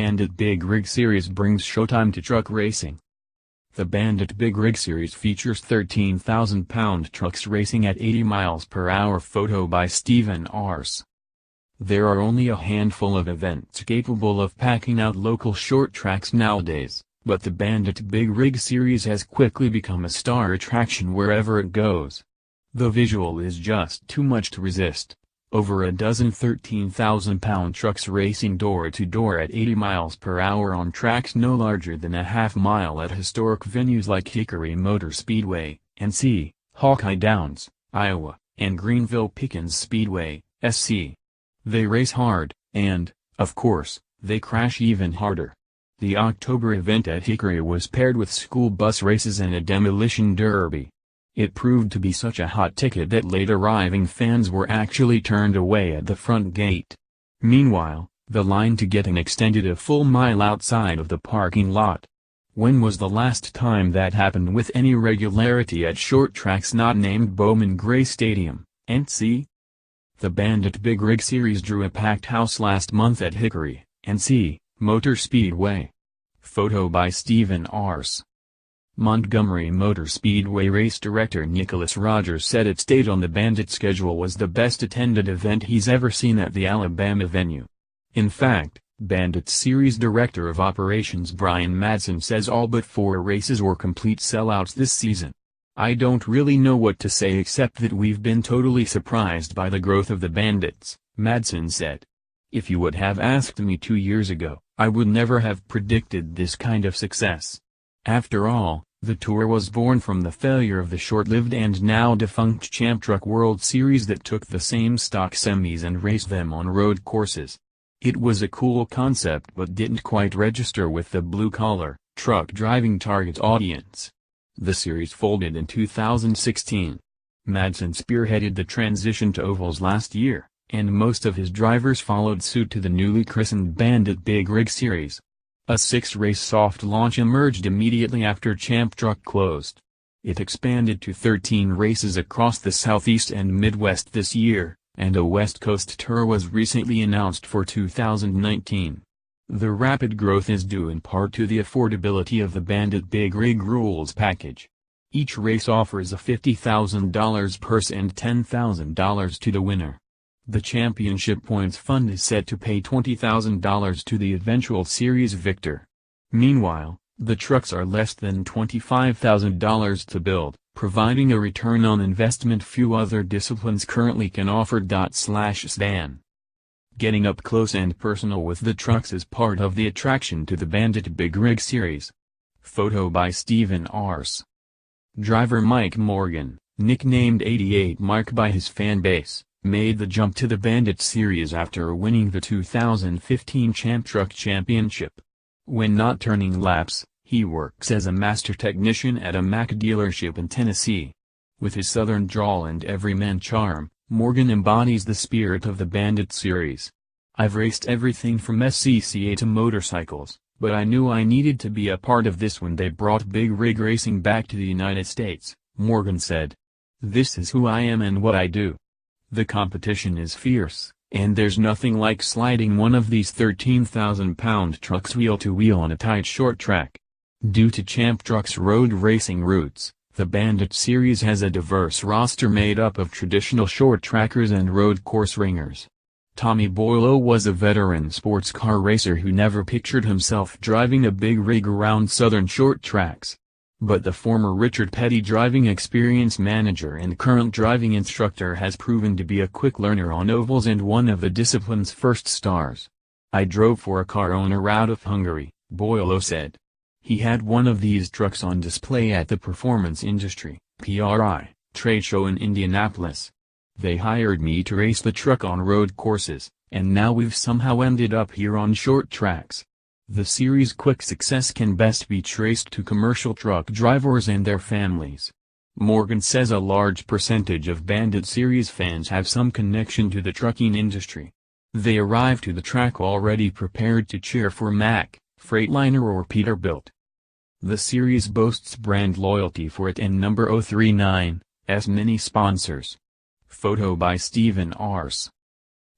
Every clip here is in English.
Bandit Big Rig Series brings showtime to truck racing. The Bandit Big Rig Series features 13,000-pound trucks racing at 80 miles per hour. Photo by Stephen Arce. There are only a handful of events capable of packing out local short tracks nowadays, but the Bandit Big Rig Series has quickly become a star attraction wherever it goes. The visual is just too much to resist. Over a dozen 13,000-pound trucks racing door-to-door at 80 miles per hour on tracks no larger than a half-mile at historic venues like Hickory Motor Speedway, NC, Hawkeye Downs, Iowa, and Greenville-Pickens Speedway, SC. They race hard, and, of course, they crash even harder. The October event at Hickory was paired with school bus races and a demolition derby. It proved to be such a hot ticket that late-arriving fans were actually turned away at the front gate. Meanwhile, the line to get in extended a full mile outside of the parking lot. When was the last time that happened with any regularity at short tracks not named Bowman Gray Stadium, NC? The Bandit Big Rig Series drew a packed house last month at Hickory, NC, Motor Speedway. Photo by Stephen Arce. Montgomery Motor Speedway race director Nicholas Rogers said its date on the Bandit schedule was the best attended event he's ever seen at the Alabama venue. In fact, Bandit Series Director of Operations Brian Madsen says all but 4 races were complete sellouts this season. "I don't really know what to say except that we've been totally surprised by the growth of the Bandits," Madsen said. "If you would have asked me 2 years ago, I would never have predicted this kind of success." After all, the tour was born from the failure of the short-lived and now defunct Champ Truck World Series that took the same stock semis and raced them on road courses. It was a cool concept but didn't quite register with the blue-collar, truck-driving target audience. The series folded in 2016. Madsen spearheaded the transition to ovals last year, and most of his drivers followed suit to the newly christened Bandit Big Rig Series. A 6-race soft launch emerged immediately after Champ Truck closed. It expanded to 13 races across the Southeast and Midwest this year, and a West Coast tour was recently announced for 2019. The rapid growth is due in part to the affordability of the Bandit Big Rig Rules package. Each race offers a $50,000 purse and $10,000 to the winner. The championship points fund is set to pay $20,000 to the eventual series victor. Meanwhile, the trucks are less than $25,000 to build, providing a return on investment few other disciplines currently can offer. Stan. Getting up close and personal with the trucks is part of the attraction to the Bandit Big Rig Series. Photo by Stephen Arce. Driver Mike Morgan, nicknamed 88 Mike by his fan base, made the jump to the Bandit Series after winning the 2015 Champ Truck Championship. When not turning laps, he works as a master technician at a Mack dealership in Tennessee. With his southern drawl and everyman charm, Morgan embodies the spirit of the Bandit Series. "I've raced everything from SCCA to motorcycles, but I knew I needed to be a part of this when they brought big rig racing back to the United States," Morgan said. "This is who I am and what I do. The competition is fierce, and there's nothing like sliding one of these 13,000-pound trucks wheel-to-wheel on a tight short track." Due to Champ Truck's road racing roots, the Bandit Series has a diverse roster made up of traditional short trackers and road course ringers. Tommy Boyle was a veteran sports car racer who never pictured himself driving a big rig around southern short tracks. But the former Richard Petty driving experience manager and current driving instructor has proven to be a quick learner on ovals and one of the discipline's first stars. "I drove for a car owner out of Hungary," Boyle said. He had one of these trucks on display at the Performance Industry (PRI) trade show in Indianapolis. They hired me to race the truck on road courses, and now we've somehow ended up here on short tracks. The series' quick success can best be traced to commercial truck drivers and their families. Morgan says a large percentage of Bandit Series fans have some connection to the trucking industry. They arrive to the track already prepared to cheer for Mack, Freightliner or Peterbilt. The series boasts brand loyalty for it and number 039's many sponsors. Photo by Stephen Arce.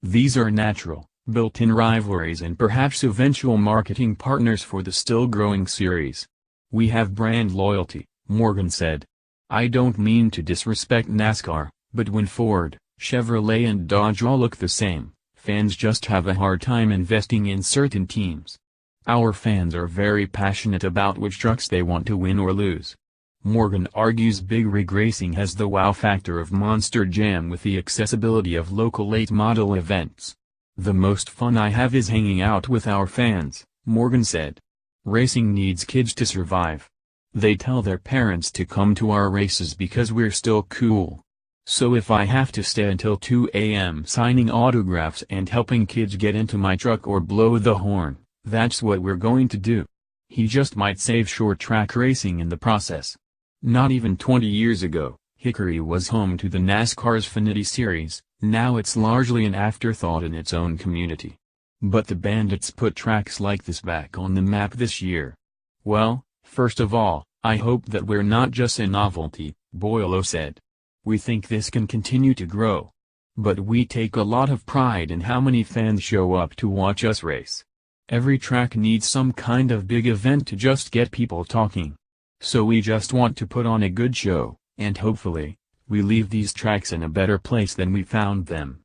These are natural, built-in rivalries and perhaps eventual marketing partners for the still-growing series. We have brand loyalty, Morgan said. I don't mean to disrespect NASCAR, but when Ford, Chevrolet and Dodge all look the same, fans just have a hard time investing in certain teams. Our fans are very passionate about which trucks they want to win or lose. Morgan argues big rig racing has the wow factor of Monster Jam with the accessibility of local late-model events. The most fun I have is hanging out with our fans, Morgan said. Racing needs kids to survive. They tell their parents to come to our races because we're still cool. So if I have to stay until 2 a.m. signing autographs and helping kids get into my truck or blow the horn, that's what we're going to do. He just might save short-track racing in the process. Not even 20 years ago, Hickory was home to the NASCAR's Xfinity Series. Now it's largely an afterthought in its own community. But the Bandits put tracks like this back on the map this year. Well, first of all, I hope that we're not just a novelty, Boileau said. We think this can continue to grow. But we take a lot of pride in how many fans show up to watch us race. Every track needs some kind of big event to just get people talking. So we just want to put on a good show, and hopefully, we leave these tracks in a better place than we found them.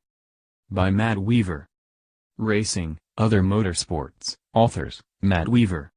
By Matt Weaver. Racing, Other Motorsports, authors, Matt Weaver.